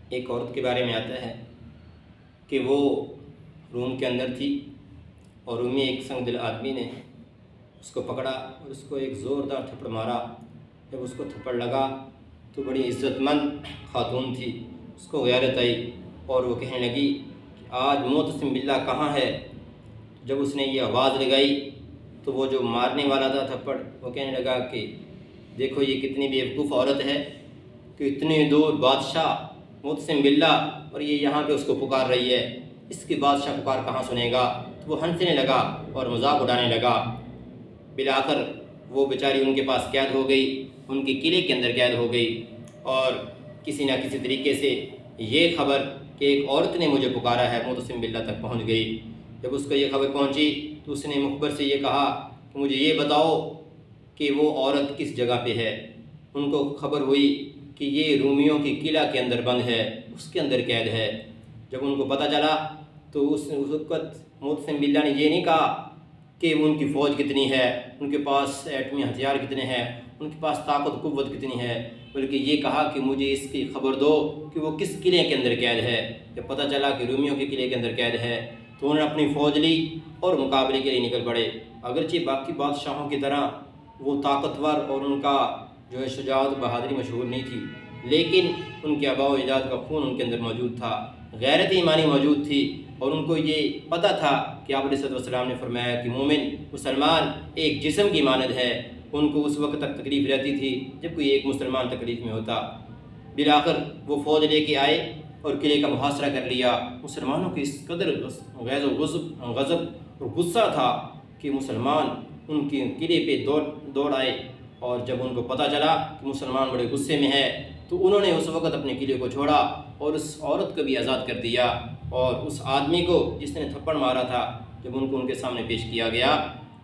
ایک عورت کے بارے میں آتا ہے کہ وہ روم کے اندر تھی اور رومی ایک سنگ دل آدمی نے اس کو پکڑا اور اس کو ایک زوردار تھپڑ مارا۔ جب اس کو تھپڑ لگا تو بڑی عزت مند خاتون تھی، اس کو غیرت آئی اور وہ کہنے لگی کہ آج معتصم باللہ کہاں ہے؟ جب اس نے یہ آواز لگائی تو وہ جو مارنے والا تھا تھپڑ، وہ کہنے لگا کہ دیکھو یہ کتنی بیوقوف عورت ہے کہ اتنی دور بادشاہ معتصم باللہ اور یہ یہاں پہ اس کو پکار رہی ہے، اس کی بادشاہ پکار کہاں سنے گا؟ تو وہ ہنسنے لگا اور مذاق اڑانے لگا۔ بالآخر وہ بیچاری ان کے پاس قید ہو گئی، ان کے قلعے کے اندر قید ہو گئی، اور کسی نہ کسی طریقے سے یہ خبر کہ ایک عورت نے مجھے پکارا ہے معتصم باللہ تک پہنچ گئی۔ جب اس کو یہ خبر پہنچی تو اس نے مخبر سے یہ کہا کہ مجھے یہ بتاؤ کہ وہ عورت کس جگہ پہ ہے۔ ان کو خبر ہوئی کہ یہ رومیوں کی قلعہ کے اندر بند ہے، اس کے اندر قید ہے۔ جب ان کو پتہ چلا تو اس وقت معتصم باللہ نے یہ نہیں کہا کہ ان کی فوج کتنی ہے، ان کے پاس ایٹمی ہتھیار کتنے ہیں، ان کے پاس طاقت قوت کتنی ہے، بلکہ یہ کہا کہ مجھے اس کی خبر دو کہ وہ کس قلعے کے اندر قید ہے۔ جب پتہ چلا کہ رومیوں کے قلعے کے اندر قید ہے تو انہوں نے اپنی فوج لی اور مقابلے کے لیے نکل پڑے۔ اگرچہ باقی بادشاہوں کی طرح وہ طاقتور اور ان کا جو ہے شجاعت و بہادری مشہور نہیں تھی، لیکن ان کے آباء و اجداد کا خون ان کے اندر موجود تھا، غیرت ایمانی موجود تھی، اور ان کو یہ پتہ تھا کہ آپ علیہ السلام نے فرمایا کہ مومن مسلمان ایک جسم کی مانند ہے۔ ان کو اس وقت تک تکلیف رہتی تھی جب کوئی ایک مسلمان تکلیف میں ہوتا۔ بالآخر وہ فوج لے کے آئے اور قلعے کا محاصرہ کر لیا۔ مسلمانوں کی اس قدر غیظ و غضب اور غصہ تھا کہ مسلمان ان کے قلعے پہ دوڑ آئے، اور جب ان کو پتہ چلا کہ مسلمان بڑے غصے میں ہے تو انہوں نے اس وقت اپنے قلعے کو چھوڑا اور اس عورت کو بھی آزاد کر دیا، اور اس آدمی کو جس نے تھپڑ مارا تھا جب ان کو ان کے سامنے پیش کیا گیا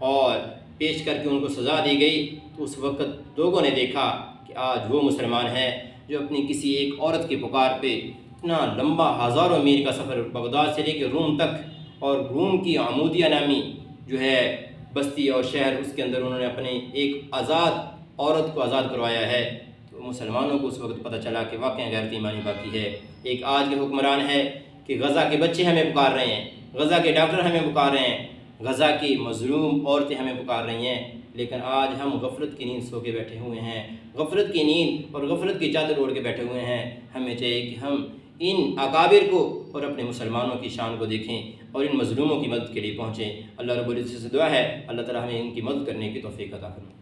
اور پیش کر کے ان کو سزا دی گئی تو اس وقت لوگوں نے دیکھا کہ آج وہ مسلمان ہے جو اپنی کسی ایک عورت کی پکار پہ اتنا لمبا ہزاروں میل کا سفر بغداد سے لے کے روم تک، اور روم کی عمودیہ نامی جو ہے بستی اور شہر، اس کے اندر انہوں نے اپنے ایک آزاد عورت کو آزاد کروایا ہے۔ تو مسلمانوں کو اس وقت پتہ چلا کہ واقعی غیرت ایمانی باقی ہے۔ ایک آج کے حکمران ہے کہ غزہ کے بچے ہمیں پکار رہے ہیں، غزہ کے ڈاکٹر ہمیں پکار رہے ہیں، غزہ کی مظلوم عورتیں ہمیں پکار رہی ہیں، لیکن آج ہم غفلت کی نیند سو کے بیٹھے ہوئے ہیں، غفلت کی نیند اور غفلت کی چادر اوڑھ کے بیٹھے ہوئے ہیں۔ ہمیں چاہیے کہ ہم ان اکابر کو اور اپنے مسلمانوں کی شان کو دیکھیں اور ان مظلوموں کی مدد کے لیے پہنچیں۔ اللہ رب العزت سے دعا ہے اللہ تعالی ہمیں ان کی مدد کرنے کی توفیق عطا فرمائے۔